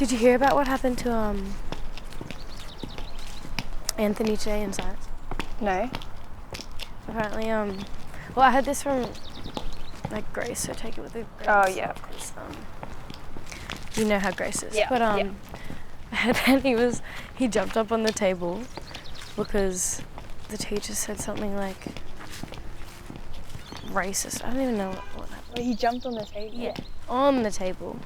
Did you hear about what happened to Anthony today in science? No. Apparently, well, I heard this from like Grace, so take it with a grain of Oh, yeah, of course. You know how Grace is. Yeah, But yeah. and then he jumped up on the table because the teacher said something like racist. I don't even know what happened. Well, he jumped on the table. Yeah, on the table,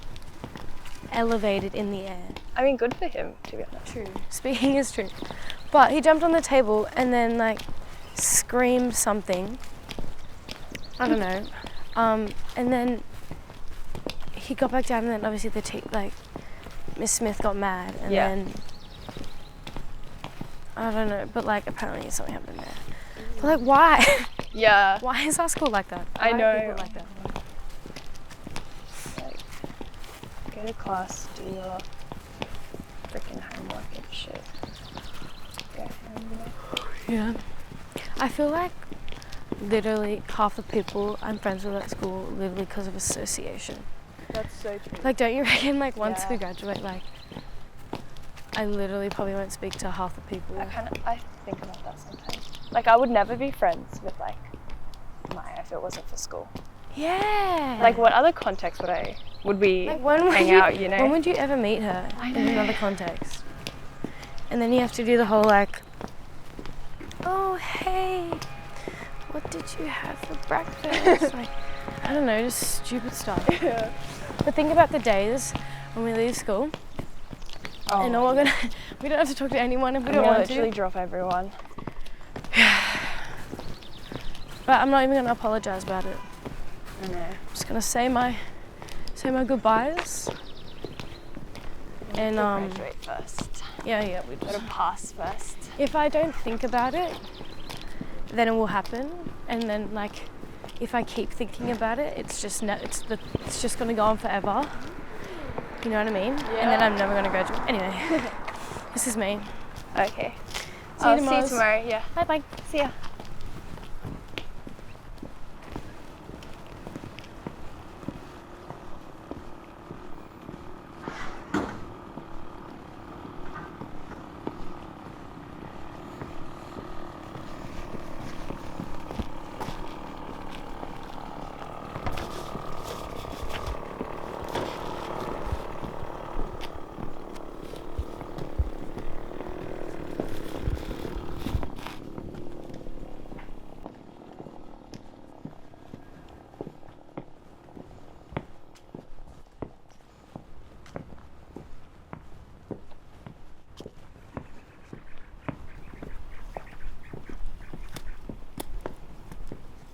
elevated in the air. I mean, good for him, to be honest. True. Speaking is true. But he jumped on the table and then like screamed something. I don't know. And then he got back down, and then obviously Miss Smith got mad, and then I don't know, but like apparently something happened there. But like, why? Yeah. Why is our school like that? I Why know. are people like that? Like, go to class, do your freaking homework and shit. Go home. Yeah. I feel like literally half the people I'm friends with at school literally because of association. That's so true. Like, don't you reckon like once Yeah. we graduate, like I literally probably won't speak to half the people. I think about that sometimes. Like, I would never be friends with like Maya if it wasn't for school. Yeah. Like, what other context would we like when hang out, you know? When would you ever meet her in another context? And then you have to do the whole like, oh hey, what did you have for breakfast? Like, I don't know, just stupid stuff. Yeah. But think about the days when we leave school and we don't have to talk to anyone if we don't want literally to. drop everyone. But I'm not even gonna apologize about it. I know. I'm just gonna say my goodbyes. And graduate first. yeah, we Gotta just. pass first. If I don't think about it, then it will happen. And then like, if I keep thinking about it, it's just gonna go on forever. You know what I mean? Yeah. And then I'm never gonna graduate. Anyway, this is me. Okay. See you See you tomorrow. Yeah. Bye bye. See ya.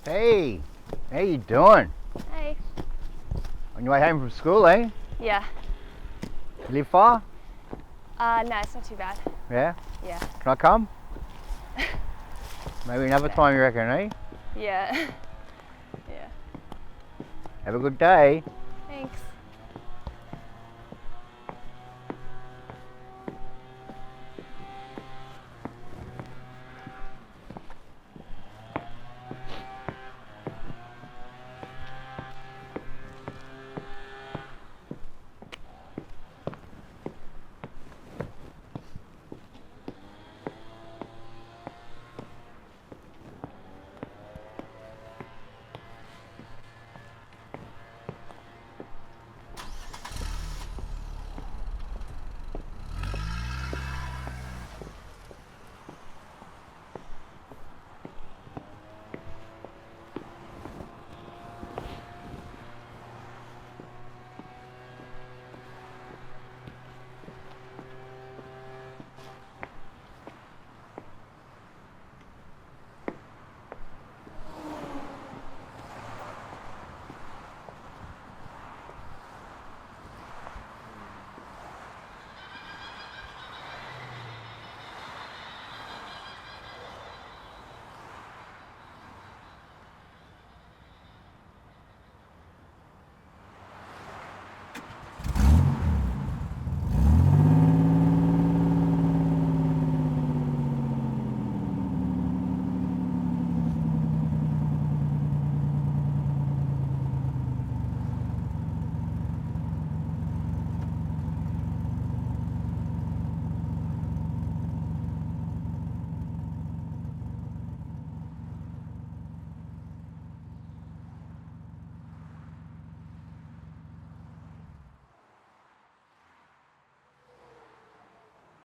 Hey, how you doing? Hey. On your way home from school, eh? Yeah. You live far? No, it's not too bad. Yeah? Yeah. Can I come? Maybe another time, you reckon, eh? Yeah. Yeah. Have a good day.